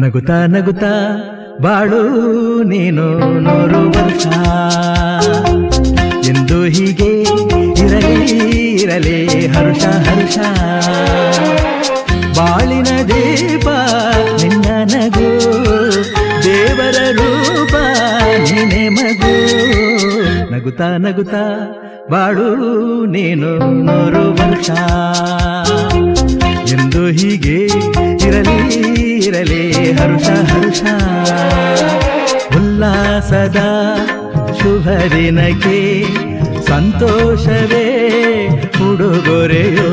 ನಗುತ್ತಾ ನಗುತ್ತಾ ಬಾಳು ನೀನು 100 ವರ್ಷ ಎಂದು ಹೀಗೆ ಇರಲಿ ಹರ್ಷ ಹರ್ಷ. ಬಾಳಿನ ದೀಪ ನಿನ್ನ ನಗು, ದೇವರ ರೂಪ ನೀನೆ ಮಗು. ನಗುತ್ತಾ ನಗುತ್ತಾ ಬಾಳು ನೀನು 100 ವರ್ಷ ಎಂದು ಹೀಗೆ ಇರಲಿ ಹರ್ಷ ಹರ್ಷ. ಉಲ್ಲಾಸದ ಶುಭ ದಿನಕ್ಕೆ ಸಂತೋಷವೇ ಉಡುಗೊರೆಯೋ.